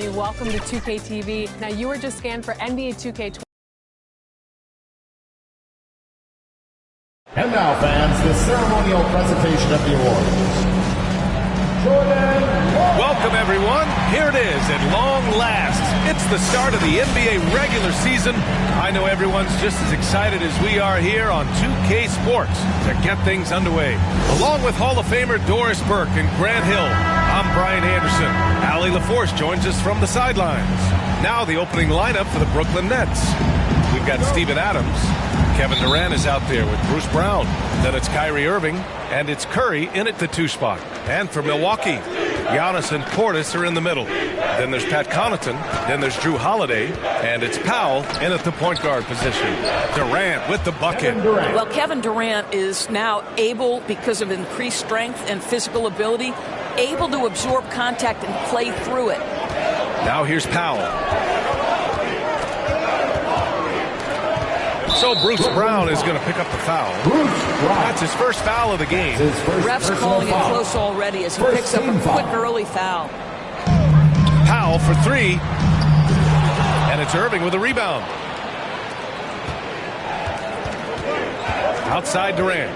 everybody. Welcome to 2K TV. Now, you were just scanned for NBA 2K20. And now, fans, the ceremonial presentation of the awards. Welcome, everyone. Here it is at long last. It's the start of the NBA regular season. I know everyone's just as excited as we are here on 2K Sports to get things underway. Along with Hall of Famer Doris Burke and Grant Hill, I'm Brian Anderson. Allie LaForce joins us from the sidelines. Now the opening lineup for the Brooklyn Nets. We've got Steven Adams. Kevin Durant is out there with Bruce Brown. Then it's Kyrie Irving, and it's Curry in at the 2 spot. And for Milwaukee, Giannis and Portis are in the middle. Then there's Pat Connaughton. Then there's Drew Holiday. And it's Powell in at the point guard position. Durant with the bucket. Well, Kevin Durant is now able, because of increased strength and physical ability, able to absorb contact and play through it. Now here's Powell. So Bruce Brown is going to pick up the foul. That's his first foul of the game. Ref's calling it close already as he picks up a quick early foul. Powell for 3. And it's Irving with a rebound. Outside Durant.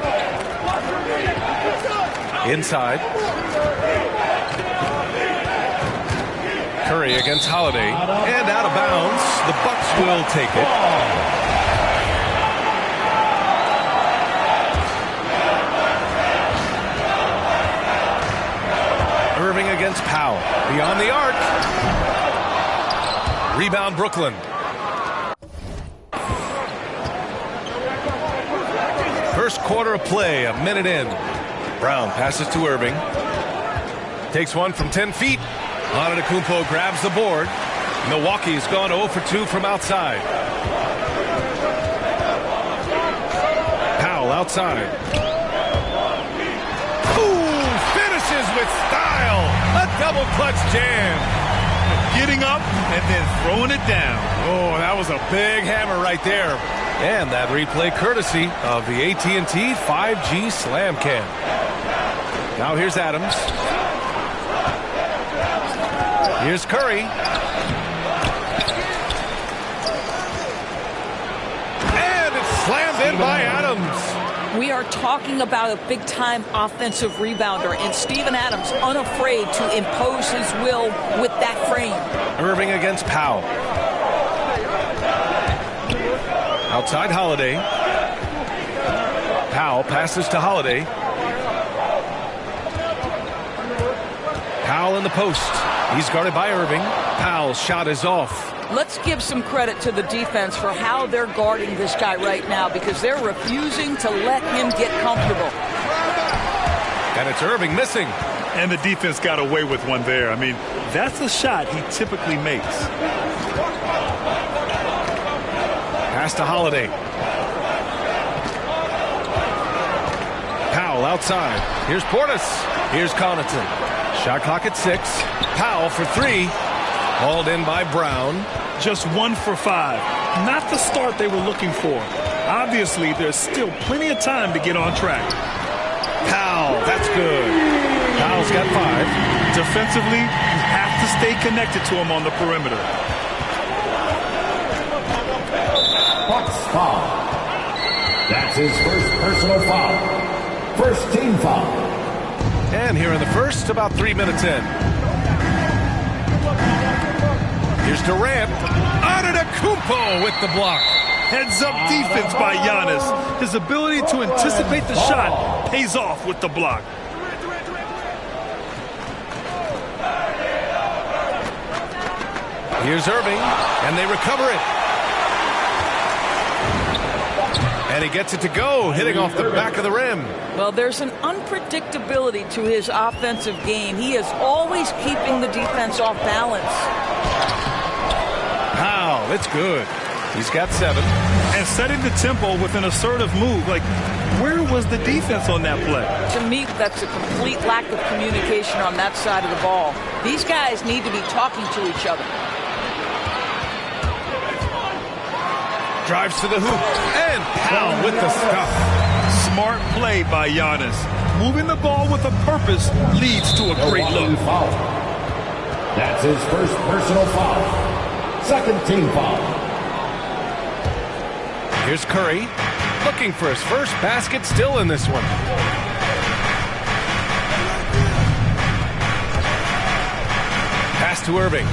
Inside. Curry against Holiday. And out of bounds. The Bucks will take it. Irving against Powell. Beyond the arc. Rebound Brooklyn. First quarter of play, a minute in. Brown passes to Irving. Takes one from 10 feet. Antetokounmpo grabs the board. Milwaukee's gone 0 for 2 from outside. Powell outside. With style, a double clutch jam. Getting up and then throwing it down. Oh, that was a big hammer right there. And that replay courtesy of the AT&T 5G Slam Cam. Now here's Adams. Here's Curry. And it's slammed in by Adams. We are talking about a big-time offensive rebounder, and Steven Adams unafraid to impose his will with that frame. Irving against Powell. Outside Holiday. Powell passes to Holiday. Powell in the post. He's guarded by Irving. Powell's shot is off. Let's give some credit to the defense for how they're guarding this guy right now, because they're refusing to let him get comfortable. And it's Irving missing. And the defense got away with one there. I mean, that's a shot he typically makes. Pass to Holiday. Powell outside. Here's Portis. Here's Connaughton. Shot clock at 6. Powell for 3. Hauled in by Brown. Just 1 for 5. Not the start they were looking for. Obviously, there's still plenty of time to get on track. Powell, that's good. Powell's got 5. Defensively, you have to stay connected to him on the perimeter. Bucks foul. That's his first personal foul. First team foul. And here in the first, about 3 minutes in. Here's Durant. Antetokounmpo with the block. Heads-up defense by Giannis. His ability to anticipate the shot pays off with the block. Here's Irving, and they recover it. And he gets it to go, hitting off the back of the rim. Well, there's an unpredictability to his offensive game. He is always keeping the defense off balance. Wow, that's good. He's got 7. And setting the tempo with an assertive move. Like, where was the defense on that play? To me, that's a complete lack of communication on that side of the ball. These guys need to be talking to each other. Drives to the hoop, and Powell with the stuff. Smart play by Giannis. Moving the ball with a purpose leads to a great look. That's his first personal foul. Second team foul. Here's Curry, looking for his first basket, still in this one. Pass to Irving.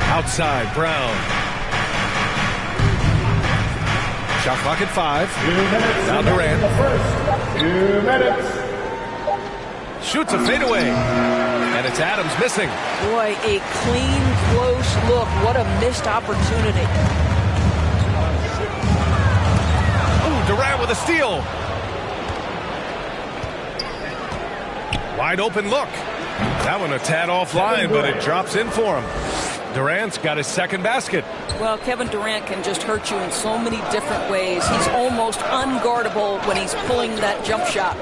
Outside, Brown. Shot clock at 5. Now Durant. 2 minutes. Shoots a fadeaway. And it's Adams missing. Boy, a clean, close look. What a missed opportunity. Ooh, Durant with a steal. Wide open look. That one a tad offline, but it drops in for him. Durant's got his second basket. Well, Kevin Durant can just hurt you in so many different ways. He's almost unguardable when he's pulling that jump shot.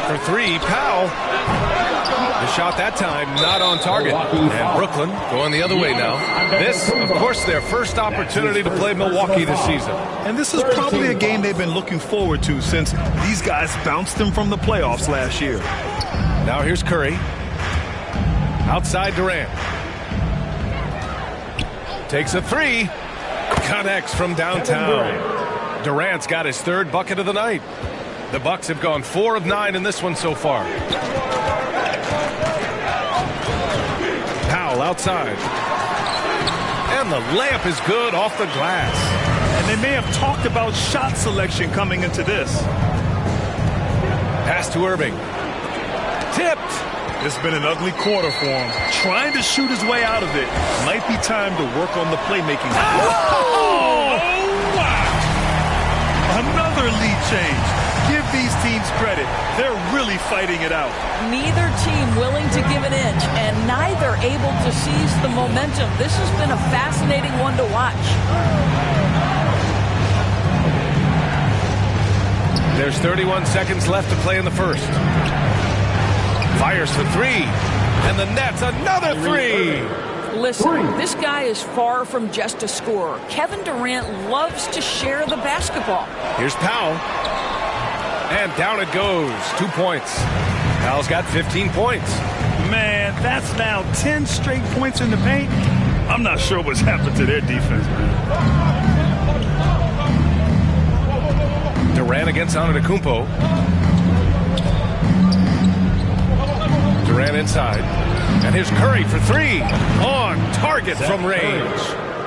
For 3, Powell. The shot that time not on target. And Brooklyn going the other way now. This, of course, their first opportunity to play Milwaukee this season. And this is probably a game they've been looking forward to since these guys bounced them from the playoffs last year. Now here's Curry. Outside Durant. Takes a 3. Connects from downtown. Durant's got his third bucket of the night. The Bucks have gone 4 of 9 in this one so far. Powell outside. And the layup is good off the glass. And they may have talked about shot selection coming into this. Pass to Irving. Tipped. It's been an ugly quarter for him. Trying to shoot his way out of it. Might be time to work on the playmaking. Oh, wow. Another lead change. Give these teams credit. They're really fighting it out. Neither team willing to give an inch, and neither able to seize the momentum. This has been a fascinating one to watch. There's 31 seconds left to play in the first. Fires for 3. And the net's another 3. Listen, this guy is far from just a scorer. Kevin Durant loves to share the basketball. Here's Powell. And down it goes. 2 points. Powell's got 15 points. Man, that's now 10 straight points in the paint. I'm not sure what's happened to their defense, man. Durant against Antetokounmpo. Durant inside. And here's Curry for 3. On target from range.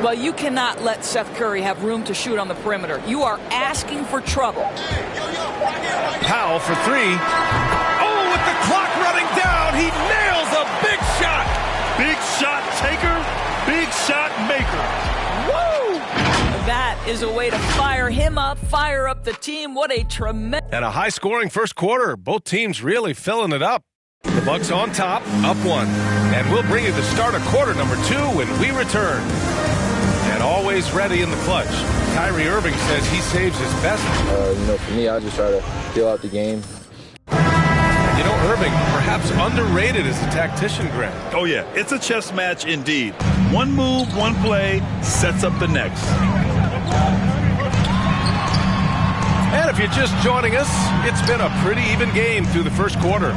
Well, you cannot let Seth Curry have room to shoot on the perimeter. You are asking for trouble. Powell for 3. Oh, with the clock running down, he nails a big shot. Big shot taker, big shot maker. Woo! That is a way to fire him up, fire up the team. What a tremendous... And a high-scoring first quarter. Both teams really filling it up. The Bucks on top, up 1. And we'll bring you the start of quarter number 2 when we return. And always ready in the clutch. Kyrie Irving says he saves his best. For me, I just try to feel out the game. And Irving, perhaps underrated as a tactician, Grant. Oh, yeah. It's a chess match indeed. One move, one play sets up the next. And if you're just joining us, it's been a pretty even game through the first quarter.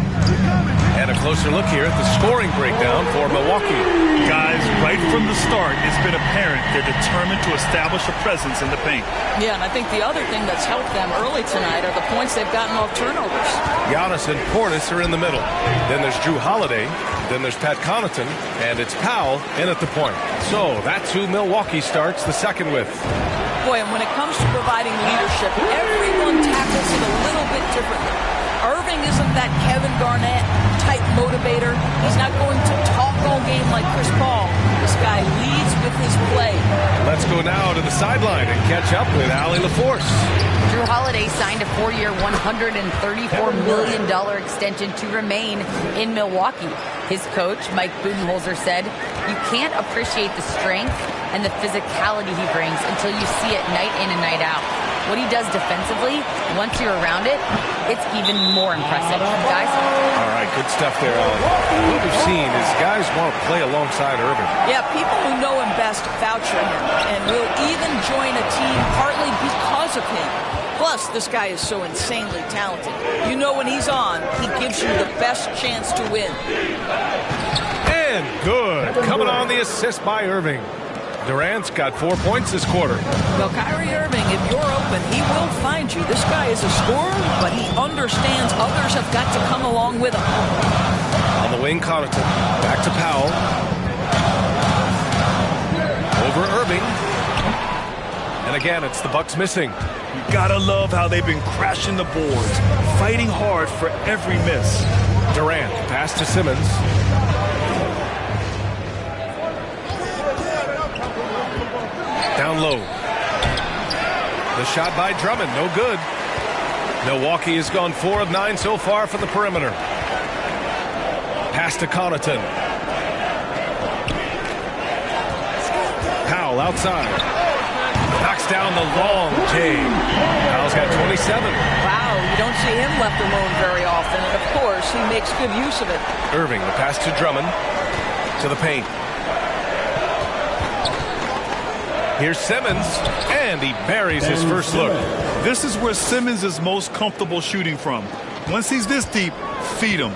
And a closer look here at the scoring breakdown for Milwaukee. Guys, right from the start, it's been apparent they're determined to establish a presence in the paint. Yeah, and I think the other thing that's helped them early tonight are the points they've gotten off turnovers. Giannis and Portis are in the middle. Then there's Drew Holiday. Then there's Pat Connaughton. And it's Powell in at the point. So that's who Milwaukee starts the second with. Boy, and when it comes to providing leadership, everyone tackles it a little bit differently. Irving isn't that Kevin Garnett type motivator. He's not going to talk all game like Chris Paul. This guy leads with his play. Let's go now to the sideline and catch up with Allie LaForce. Drew Holiday signed a 4-year, $134 million extension to remain in Milwaukee. His coach, Mike Budenholzer, said, "You can't appreciate the strength and the physicality he brings until you see it night in and night out. What he does defensively, once you're around it, it's even more impressive." Guys? All right, good stuff there, Allie. What we've seen is guys want to play alongside Irving. Yeah, people who know him best vouch for him and will even join a team partly because of him. Plus, this guy is so insanely talented. You know when he's on, he gives you the best chance to win. And good. Coming on the assist by Irving. Durant's got 4 points this quarter. Well, Kyrie Irving, if you're open, he will find you. This guy is a scorer, but he understands others have got to come along with him. On the wing, Connaughton. Back to Powell. Over Irving. And again, it's the Bucks missing. You gotta love how they've been crashing the boards, fighting hard for every miss. Durant, pass to Simmons. Down low. The shot by Drummond, no good. Milwaukee has gone 4 of 9 so far from the perimeter. Pass to Connaughton. Powell outside. Knocks down the long J. Powell's got 27. Wow, you don't see him left alone very often. And, of course, he makes good use of it. Irving, the pass to Drummond. To the paint. Here's Simmons, and he buries his first look. This is where Simmons is most comfortable shooting from. Once he's this deep, feed him.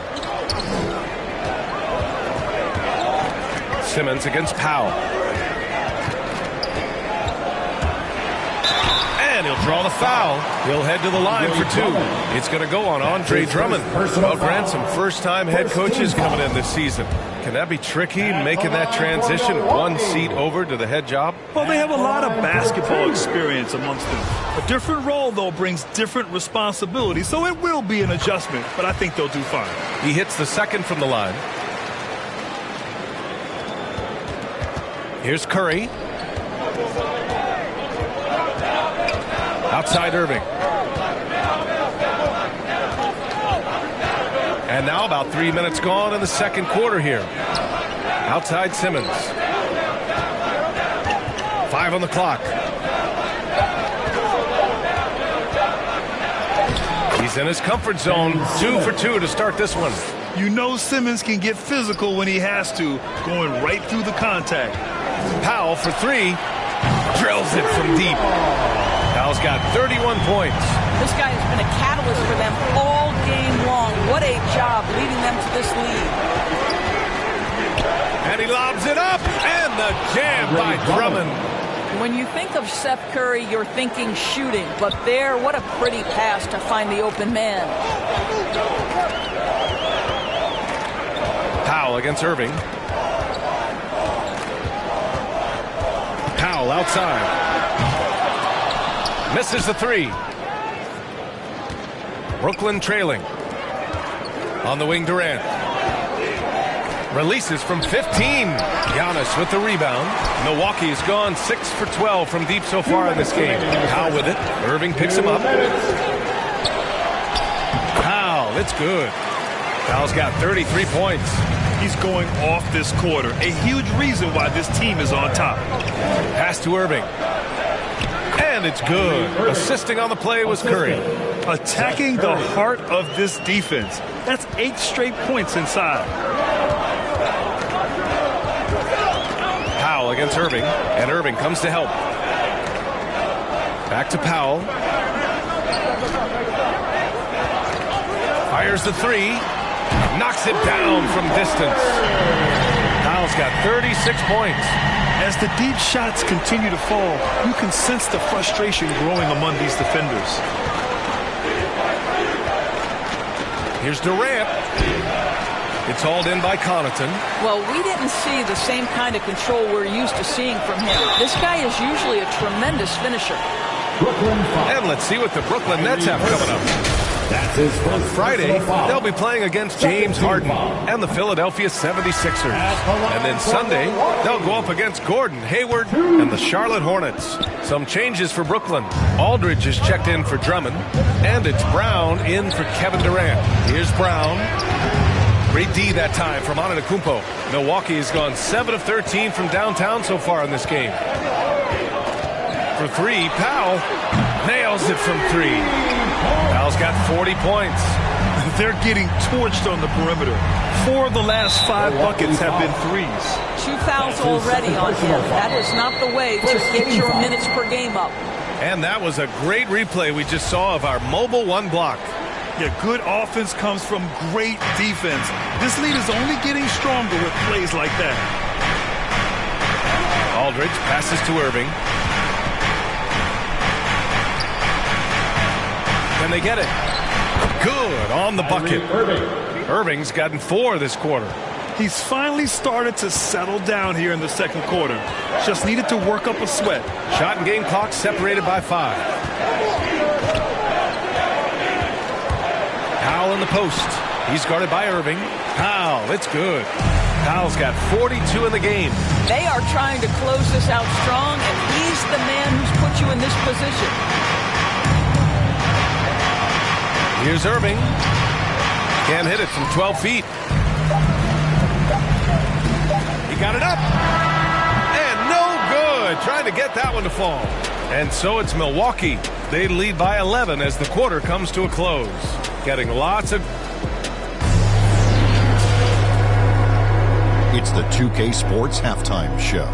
Simmons against Powell. And he'll draw the foul. He'll head to the line for 2. It's going to go on Andre Drummond. Well, Grant, some first-time head coaches coming in this season. Can that be tricky, making that transition 1 seat over to the head job? Well, they have a lot of basketball experience amongst them. A different role, though, brings different responsibilities, so it will be an adjustment, but I think they'll do fine. He hits the second from the line. Here's Curry. Outside Irving. And now about 3 minutes gone in the second quarter here. Outside Simmons. 5 on the clock. He's in his comfort zone. 2 for 2 to start this one. You know Simmons can get physical when he has to, going right through the contact. Powell for 3. Drills it from deep. Powell's got 31 points. This guy has been a catalyst for them all game long. What a job leading them to this lead. And he lobs it up, and the jam by Drummond. When you think of Seth Curry, you're thinking shooting, but there, what a pretty pass to find the open man. Powell against Irving. Powell outside. Misses the 3. Brooklyn trailing. On the wing, Durant. Releases from 15. Giannis with the rebound. Milwaukee's gone 6 for 12 from deep so far in this game. Powell with it. Irving picks him up. Powell, it's good. Powell's got 33 points. He's going off this quarter. A huge reason why this team is on top. Pass to Irving. And it's good. Assisting on the play was Curry. Attacking the heart of this defense. That's 8 straight points inside. Powell against Irving, and Irving comes to help. Back to Powell. Fires the 3. Knocks it down from distance. Powell's got 36 points. As the deep shots continue to fall, you can sense the frustration growing among these defenders. Here's Durant. It's hauled in by Connaughton. Well, we didn't see the same kind of control we're used to seeing from him. This guy is usually a tremendous finisher. And let's see what the Brooklyn Nets have coming up. On Friday, they'll be playing against James Harden and the Philadelphia 76ers. And then Sunday, they'll go up against Gordon Hayward and the Charlotte Hornets. Some changes for Brooklyn. Aldridge is checked in for Drummond, and it's Brown in for Kevin Durant. Here's Brown. Great D that time from Antetokounmpo. Milwaukee has gone 7 of 13 from downtown so far in this game. For 3, Powell nails it from 3. Powell's got 40 points. They're getting torched on the perimeter. 4 of the last 5 buckets have been 3s. 2 fouls already on him. That is not the way to get your minutes per game up. And that was a great replay we just saw of our mobile one block. Yeah, good offense comes from great defense. This lead is only getting stronger with plays like that. Aldridge passes to Irving. Can they get it? Good on the bucket. Irving's gotten 4 this quarter. He's finally started to settle down here in the second quarter. Just needed to work up a sweat. Shot and game clock separated by 5. Powell in the post. He's guarded by Irving. Powell, it's good. Powell's got 42 in the game. They are trying to close this out strong, and he's the man who's put you in this position. Here's Irving. Can't hit it from 12 feet. He got it up. And no good. Trying to get that one to fall. And so it's Milwaukee. They lead by 11 as the quarter comes to a close. Getting lots of... It's the 2K Sports Halftime Show.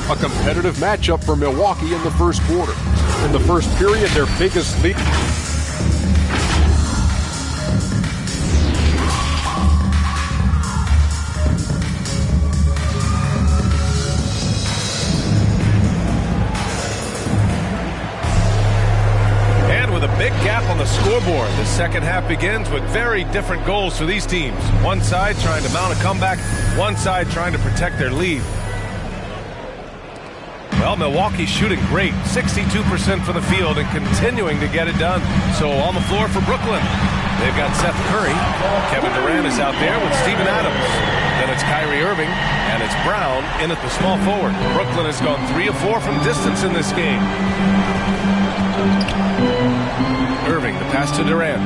A competitive matchup for Milwaukee in the first quarter. In the first period, their biggest lead. And with a big gap on the scoreboard, the second half begins with very different goals for these teams. One side trying to mount a comeback, one side trying to protect their lead. Well, Milwaukee's shooting great, 62% from the field and continuing to get it done. So on the floor for Brooklyn, they've got Seth Curry. Kevin Durant is out there with Steven Adams. Then it's Kyrie Irving, and it's Brown in at the small forward. Brooklyn has gone 3 of 4 from distance in this game. Irving, the pass to Durant.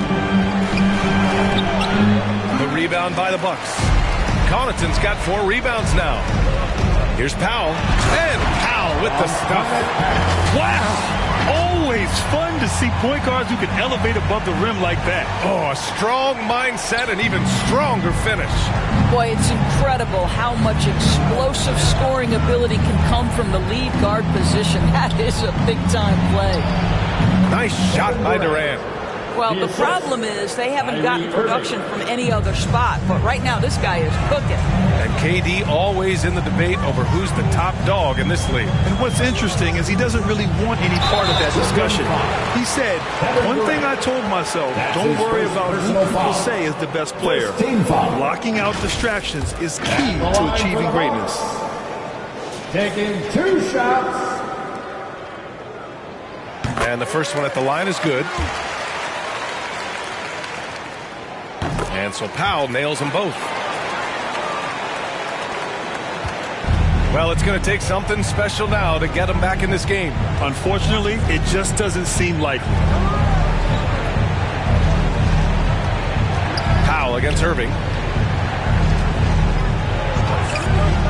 The rebound by the Bucks. Connaughton's got 4 rebounds now. Here's Powell, and Powell with the stuff. Wow! Always fun to see point guards who can elevate above the rim like that. Oh, a strong mindset and even stronger finish. Boy, it's incredible how much explosive scoring ability can come from the lead guard position. That is a big-time play. Nice shot by Durant. Well, the problem is they haven't gotten production from any other spot, but right now this guy is cooking. And KD always in the debate over who's the top dog in this league. And what's interesting is he doesn't really want any part of that discussion. He said, one thing I told myself, don't worry about who people say is the best player. Blocking out distractions is key to achieving greatness. Taking 2 shots. And the first one at the line is good. And so Powell nails them both. Well, it's going to take something special now to get them back in this game. Unfortunately, it just doesn't seem likely. Powell against Irving.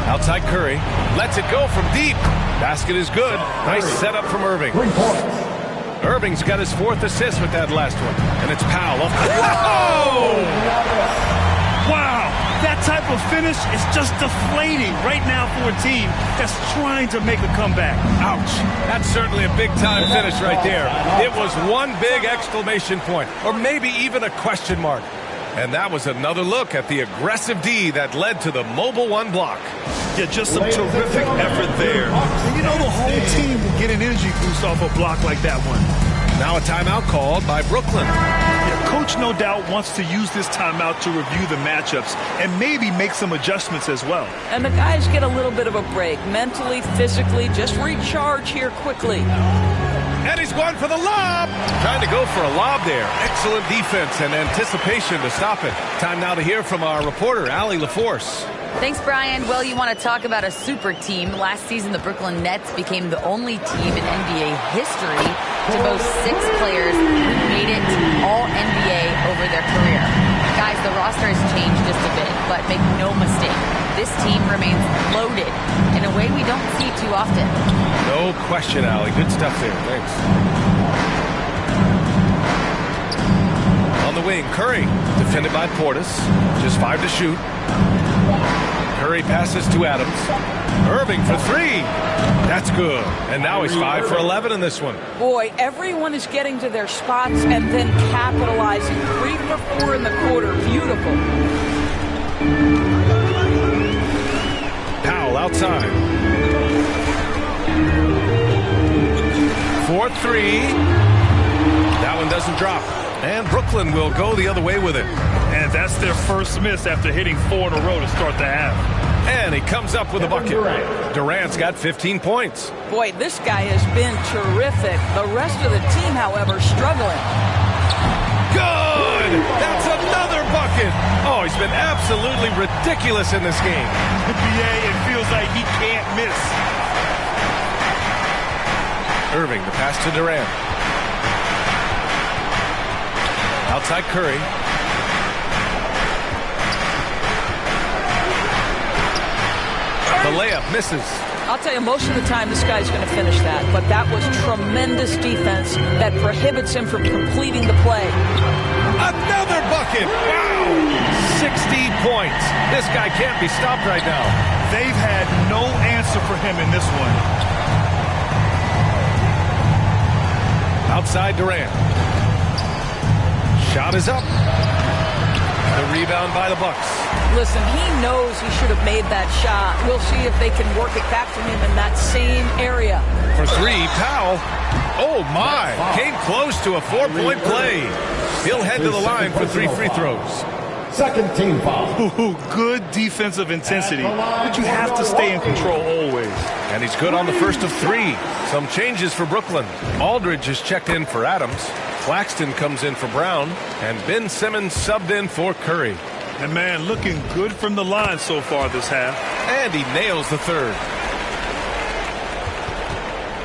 Outside Curry. Lets it go from deep. Basket is good. Nice setup from Irving. Irving's got his 4th assist with that last one. And it's Powell. Whoa! Wow! That type of finish is just deflating right now for a team that's trying to make a comeback. Ouch. That's certainly a big-time finish right there. It was one big exclamation point, or maybe even a question mark. And that was another look at the aggressive D that led to the mobile one block. Yeah, just some terrific effort there. And you know, the whole team will get an energy boost off a block like that one. Now a timeout called by Brooklyn. Yeah, Coach no doubt wants to use this timeout to review the matchups and maybe make some adjustments as well. And the guys get a little bit of a break, mentally, physically, just recharge here quickly. And he's going for the lob. Trying to go for a lob there. Excellent defense and anticipation to stop it. Time now to hear from our reporter, Allie LaForce. Thanks, Brian. Well, you want to talk about a super team. Last season, the Brooklyn Nets became the only team in NBA history to boast 6 players who made it all NBA over their career. Guys, the roster has changed just a bit, but make no mistake, this team remains loaded in a way we don't see too often. No question, Allie. Good stuff there. Thanks. On the wing, Curry, defended by Portis. Just 5 to shoot. Curry passes to Adams. Irving for 3. That's good. And now he's 5 for 11 in this one. Boy, everyone is getting to their spots and then capitalizing. 3 for 4 in the quarter. Beautiful. Powell outside. 4-3. That one doesn't drop. And Brooklyn will go the other way with it. And that's their first miss after hitting 4 in a row to start the half. And he comes up with a bucket. Durant's got 15 points. Boy, this guy has been terrific. The rest of the team, however, struggling. Good! That's another bucket! Oh, he's been absolutely ridiculous in this game. NBA, it feels like he can't miss. Irving, the pass to Durant. Outside Curry. The layup misses. I'll tell you, most of the time this guy's going to finish that, but that was tremendous defense that prohibits him from completing the play. Another bucket! Wow! 60 points. This guy can't be stopped right now. They've had no answer for him in this one. Outside Durant. Shot is up. The rebound by the Bucks. Listen, he knows he should have made that shot. We'll see if they can work it back to him in that same area. For 3, Powell. Oh, my. Came close to a 4-point play. He'll head to the line for 3 free throws. Second team foul. Ooh, good defensive intensity, but you have to stay in control always. And he's good on the first of 3. Some changes for Brooklyn. Aldridge is checked in for Adams. Claxton comes in for Brown. And Ben Simmons subbed in for Curry. And, man, looking good from the line so far this half. And he nails the third.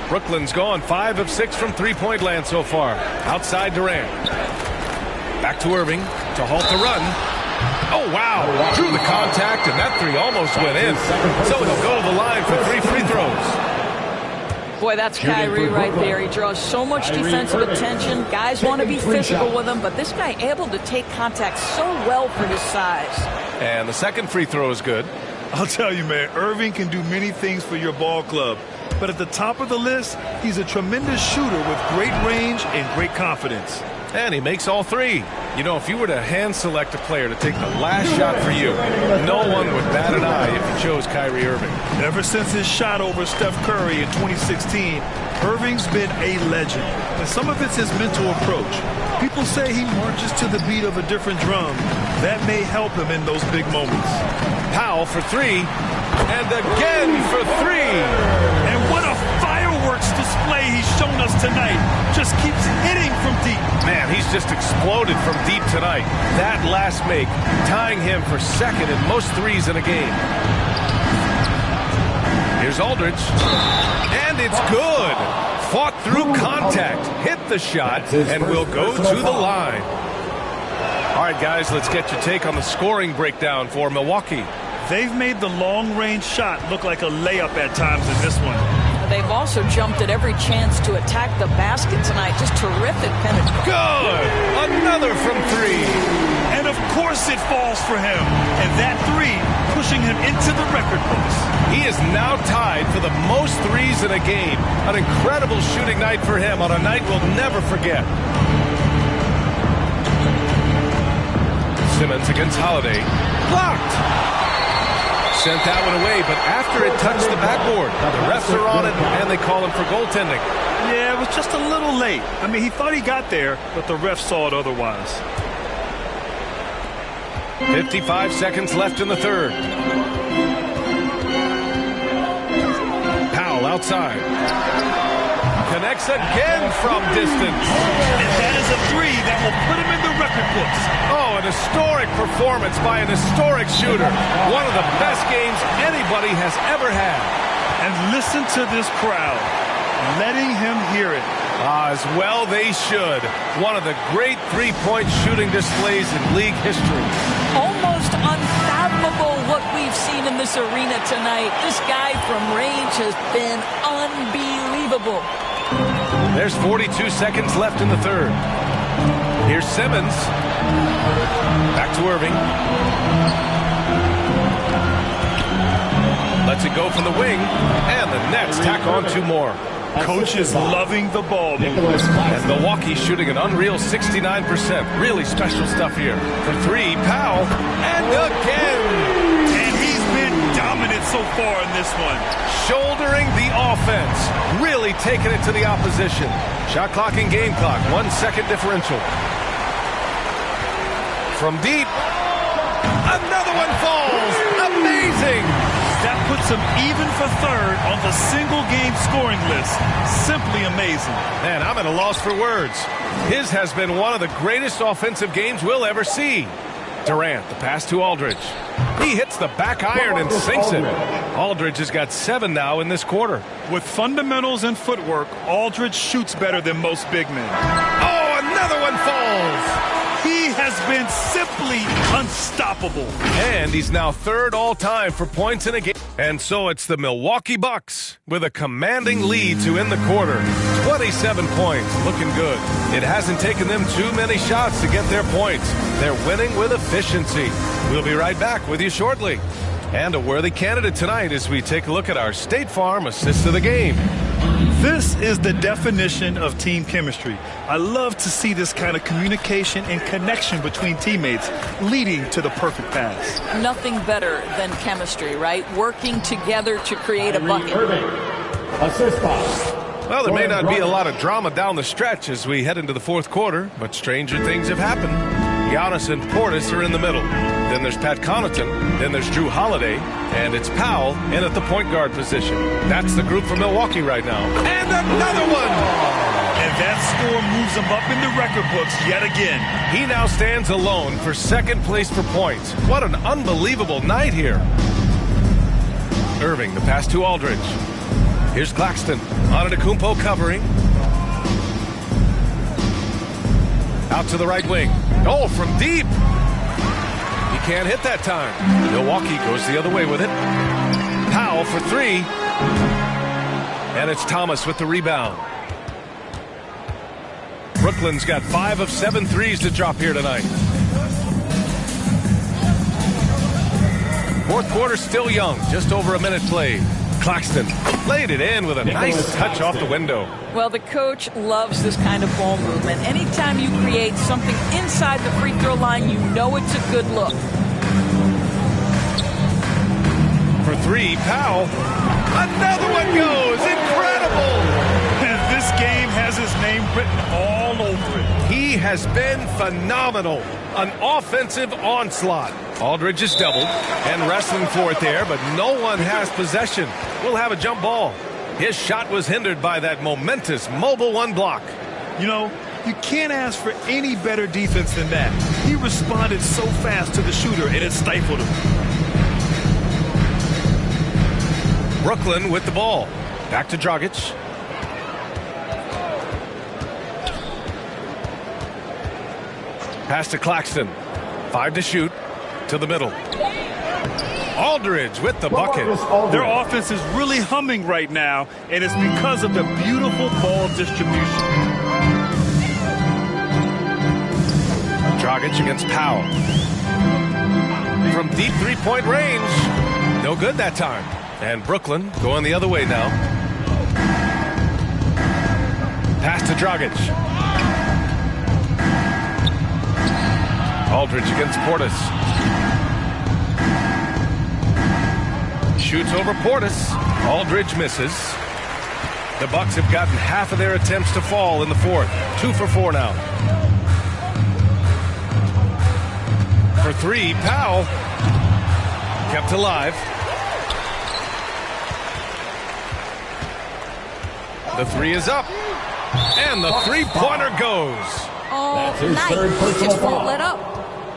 Brooklyn's gone 5 of 6 from three-point land so far. Outside Durant. Back to Irving to halt the run. Oh, wow. Drew the contact, and that 3 almost went in. So he'll go to the line for 3 free throws. Boy, that's Kyrie right there. He draws so much defensive attention. Guys want to be physical with him, but this guy able to take contact so well for his size. And the second free throw is good. I'll tell you, man, Irving can do many things for your ball club. But at the top of the list, he's a tremendous shooter with great range and great confidence. And he makes all 3. You know, if you were to hand select a player to take the last shot for you, no one would bat an eye if you chose Kyrie Irving. Ever since his shot over Steph Curry in 2016, Irving's been a legend. And some of it's his mental approach. People say he marches to the beat of a different drum. That may help him in those big moments. Powell for 3. And again for 3. And what a fireworks display he's shown us tonight. Just keeps hitting from deep. Man, he's just exploded from deep tonight. That last make, tying him for second in most threes in a game. Here's Aldridge. And it's good. Fought through contact, hit the shot, and will go to the line. All right, guys, let's get your take on the scoring breakdown for Milwaukee. They've made the long-range shot look like a layup at times in this one. They've also jumped at every chance to attack the basket tonight. Just terrific penetration. Good! Another from 3. And of course it falls for him. And that 3 pushing him into the record books. He is now tied for the most threes in a game. An incredible shooting night for him on a night we'll never forget. Simmons against Holiday. Blocked! Sent that one away, but after it touched the backboard, the refs are on it, and they call him for goaltending. Yeah, it was just a little late. I mean, he thought he got there, but the refs saw it otherwise. 55 seconds left in the third. Powell outside. Connects again from distance. And that is a 3 that will put him in the record books. Oh, an historic performance by an historic shooter. One of the best games anybody has ever had. And listen to this crowd, letting him hear it. As well they should. One of the great three-point shooting displays in league history. Almost unfathomable what we've seen in this this arena tonight. This guy from range has been unbelievable. There's 42 seconds left in the third. Here's Simmons. Back to Irving. Lets it go from the wing. And the Nets tack on 2 more. Coach is loving the ball movement. And Milwaukee shooting an unreal 69%. Really special stuff here. For 3, Powell. And again. And he's been dominant so far in this one. Shouldering the offense. Really taking it to the opposition. Shot clock and game clock. 1 second differential. From deep. Another one falls. Amazing. That puts him even for third on the single-game scoring list. Simply amazing. Man, I'm at a loss for words. His has been one of the greatest offensive games we'll ever see. Durant, the pass to Aldridge. He hits the back iron and sinks it. Aldridge has got 7 now in this quarter. With fundamentals and footwork, Aldridge shoots better than most big men. Oh, another one falls. He has been simply unstoppable. And he's now 3rd all-time for points in a game. And so it's the Milwaukee Bucks with a commanding lead to end the quarter. 27 points, looking good. It hasn't taken them too many shots to get their points. They're winning with efficiency. We'll be right back with you shortly. And a worthy candidate tonight as we take a look at our State Farm assist of the game. This is the definition of team chemistry. I love to see this kind of communication and connection between teammates leading to the perfect pass. Nothing better than chemistry, right? Working together to create a bucket. Assist pass. Well, there may not be a lot of drama down the stretch as we head into the 4th quarter, but stranger things have happened. Giannis and Portis are in the middle. Then there's Pat Connaughton. Then there's Drew Holiday. And it's Powell in at the point guard position. That's the group for Milwaukee right now. And another one! And that score moves him up in the record books yet again. He now stands alone for 2nd place for points. What an unbelievable night here. Irving, the pass to Aldridge. Here's Claxton. Antetokounmpo covering. Out to the right wing. Oh, from deep. He can't hit that time. Milwaukee goes the other way with it. Powell for 3. And it's Thomas with the rebound. Brooklyn's got 5 of 7 threes to drop here tonight. 4th quarter still young. Just over a minute played. Claxton laid it in with a nice touch off the window. Well, the coach loves this kind of ball movement. Anytime you create something inside the free throw line, you know it's a good look. For 3, Powell. Another one goes. Incredible. And this game has his name written all over it. He has been phenomenal. An offensive onslaught. Aldridge is doubled and wrestling for it there, but no one has possession. We'll have a jump ball. His shot was hindered by that momentous mobile 1 block. You know, you can't ask for any better defense than that. He responded so fast to the shooter, and it stifled him. Brooklyn with the ball. Back to Dragic. Pass to Claxton. 5 to shoot. To the middle. Aldridge with the bucket. Their offense is really humming right now, and it's because of the beautiful ball distribution. Dragic against Powell. From deep 3-point range. No good that time. And Brooklyn going the other way now. Pass to Dragic. Aldridge against Portis. Shoots over Portis. Aldridge misses. The Bucks have gotten half of their attempts to fall in the 4th. 2 for 4 now. For 3, Powell. Kept alive. The 3 is up. And the 3-pointer goes. Oh, nice. He just won't let up.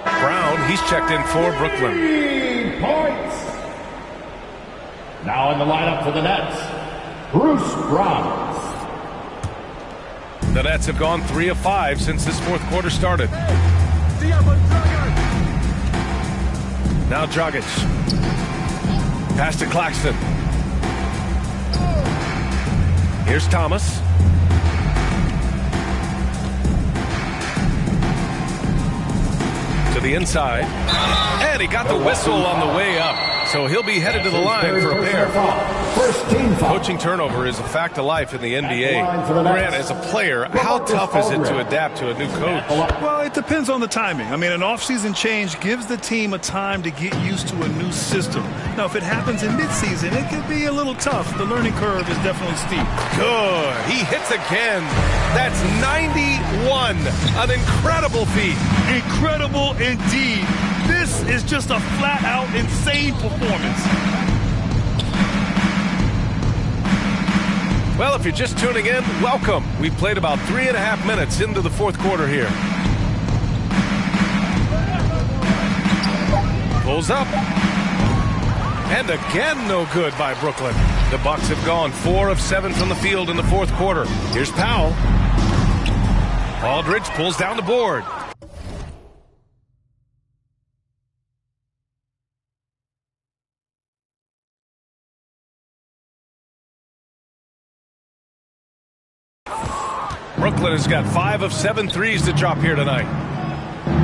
Brown, he's checked in for Brooklyn. 3 points. Now in the lineup for the Nets, Bruce Brown. The Nets have gone 3 of 5 since this 4th quarter started. Now Dragic. Pass to Claxton. Here's Thomas. To the inside. And he got the whistle on the way up. So he'll be headed to the line for a pair. Coaching turnover is a fact of life in the NBA. Grant, as a player, how tough is it to adapt to a new coach? Well, it depends on the timing. I mean, an offseason change gives the team a time to get used to a new system. Now, if it happens in midseason, it could be a little tough. The learning curve is definitely steep. Good. He hits again. That's 91. An incredible feat. Incredible indeed. This is just a flat-out insane performance. Well, if you're just tuning in, welcome. We played about 3.5 minutes into the fourth quarter here. Pulls up. And again, no good by Brooklyn. The Bucks have gone 4 of 7 from the field in the fourth quarter. Here's Powell. Aldridge pulls down the board. Brooklyn has got 5 of 7 threes to drop here tonight.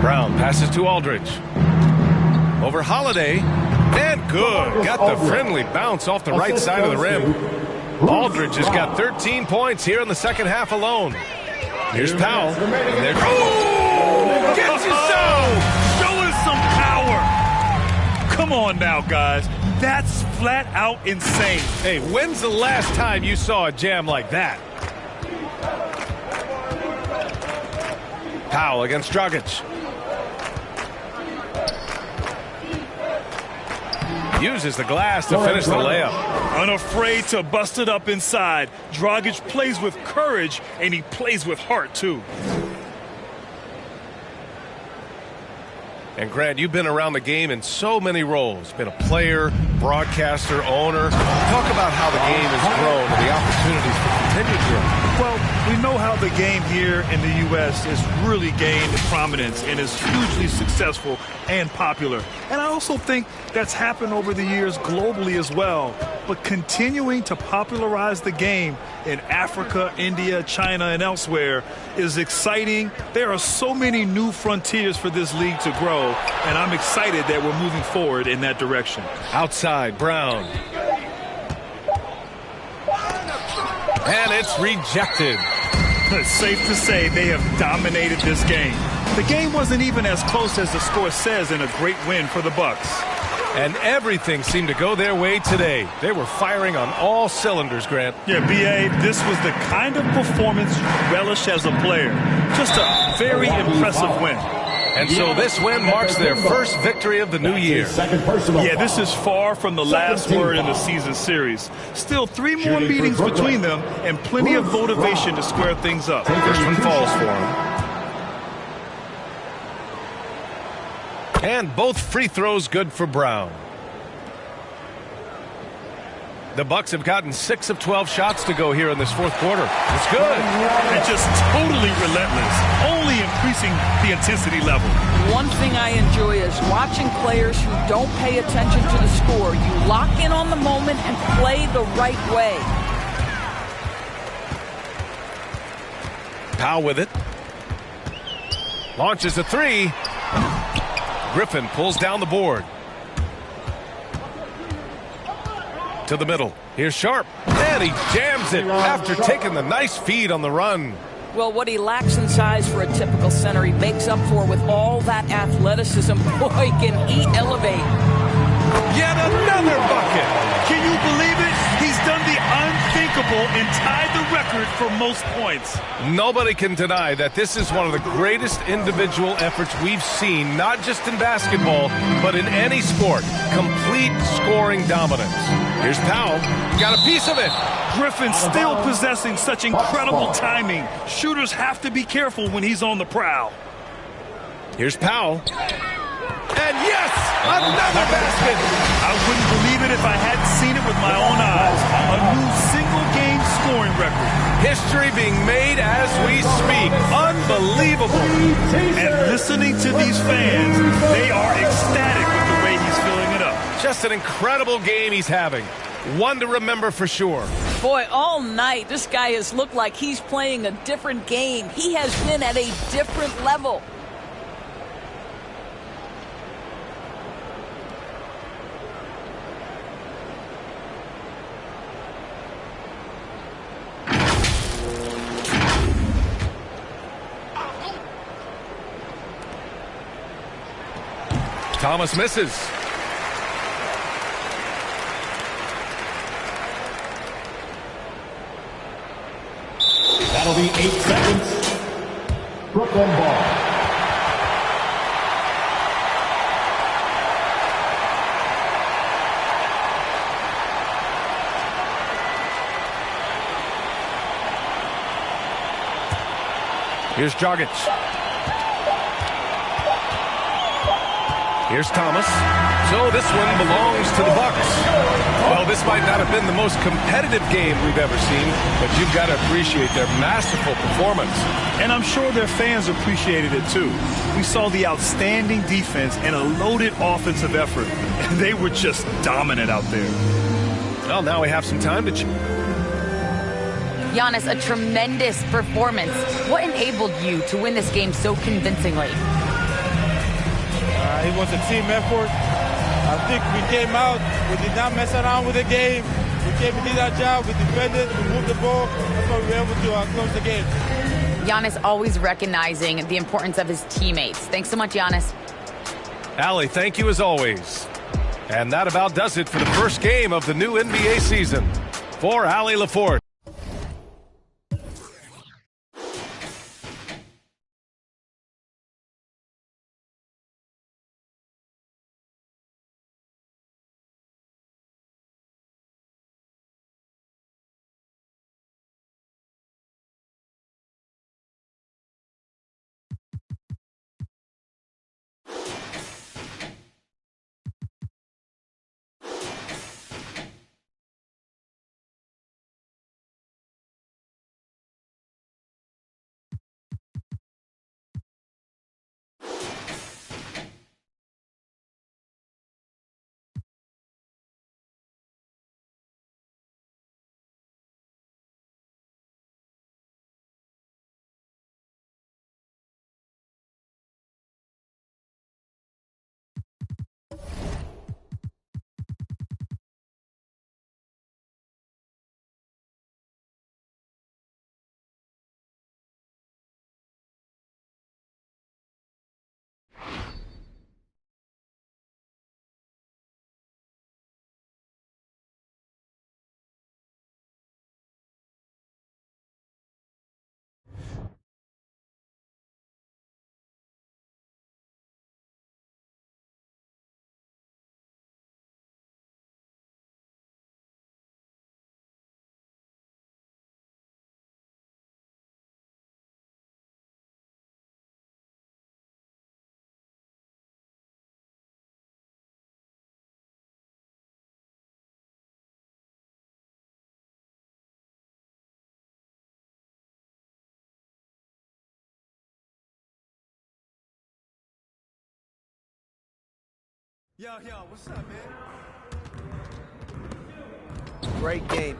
Brown passes to Aldridge. Over Holiday. And good. Got the friendly bounce off the right side of the rim. Aldridge has got 13 points here in the second half alone. Here's Powell. Oh! Gets you so! Show us some power! Come on now, guys. That's flat out insane. Hey, when's the last time you saw a jam like that? Powell against Dragic. Uses the glass to finish the layup. Unafraid to bust it up inside. Dragic plays with courage, and he plays with heart, too. And Grant, you've been around the game in so many roles. Been a player, broadcaster, owner. Talk about how the game has grown and the opportunities for continued growth. Well, we know how the game here in the U.S. has really gained prominence and is hugely successful and popular. And I also think that's happened over the years globally as well. But continuing to popularize the game in Africa, India, China, and elsewhere is exciting. There are so many new frontiers for this league to grow, and I'm excited that we're moving forward in that direction. Outside, Brown. And it's rejected. It's safe to say they have dominated this game. The game wasn't even as close as the score says in a great win for the Bucks. And everything seemed to go their way today. They were firing on all cylinders, Grant. Yeah, B.A., this was the kind of performance you relish as a player. Just a very impressive win. And so this win marks their first victory of the new year. Yeah, this is far from the last word in the season series. Still 3 more meetings between them and plenty of motivation to square things up. First one falls for him. And both free throws good for Brown. The Bucks have gotten 6 of 12 shots to go here in this fourth quarter. It's good. And just totally relentless, only increasing the intensity level. One thing I enjoy is watching players who don't pay attention to the score. You lock in on the moment and play the right way. Powell with it. Launches a 3. Griffin pulls down the board. To the middle. Here's Sharp. And he jams it after taking the nice feed on the run. Well, what he lacks in size for a typical center, he makes up for with all that athleticism. Boy, can he elevate. Yet another bucket. Can you believe it? He's done the unthinkable and tied the record for most points. Nobody can deny that this is one of the greatest individual efforts we've seen, not just in basketball, but in any sport. Complete scoring dominance. Here's Powell. Got a piece of it. Griffin still possessing such incredible timing. Shooters have to be careful when he's on the prowl. Here's Powell. And yes, another basket. I wouldn't believe it if I hadn't seen it with my own eyes. A new single-game scoring record. History being made as we speak. Unbelievable. And listening to these fans, they are ecstatic with the way he's filling it up. Just an incredible game he's having. One to remember for sure. Boy, all night, this guy has looked like he's playing a different game. He has been at a different level. Thomas misses. That'll be 8 seconds. Brooklyn ball. Here's Dragic. Here's Thomas. So this one belongs to the Bucks. Well, this might not have been the most competitive game we've ever seen, but you've got to appreciate their masterful performance. And I'm sure their fans appreciated it too. We saw the outstanding defense and a loaded offensive effort, and they were just dominant out there. Well, now we have some time to choose. Giannis, a tremendous performance. What enabled you to win this game so convincingly? It was a team effort. I think we came out, we did not mess around with the game. We came and did our job, we defended, we moved the ball. That's why we were able to close the game. Giannis always recognizing the importance of his teammates. Thanks so much, Giannis. Allie, thank you as always. And that about does it for the first game of the new NBA season. For Allie LaForge. Yo, what's up, man? Great game.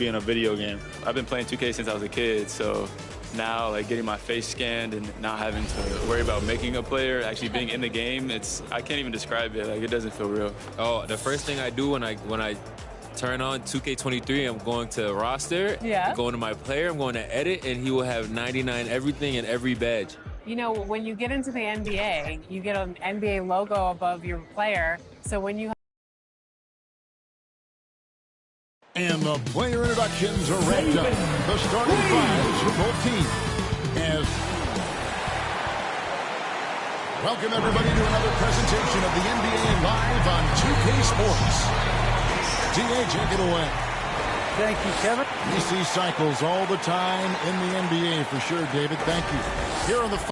being a video game. I've been playing 2K since I was a kid, so now like getting my face scanned and not having to worry about making a player, actually being in the game, I can't even describe it. Like, it doesn't feel real. Oh, the first thing I do when I turn on 2K23, I'm going to roster, going to my player, I'm going to edit, and he will have 99 everything and every badge. You know, when you get into the NBA, you get an NBA logo above your player. So when you And the player introductions are wrapped up. The starting fives for both teams. As welcome everybody to another presentation of the NBA Live on 2K Sports. DA, take it away. Thank you, Kevin. We see cycles all the time in the NBA for sure, David. Thank you. Here on the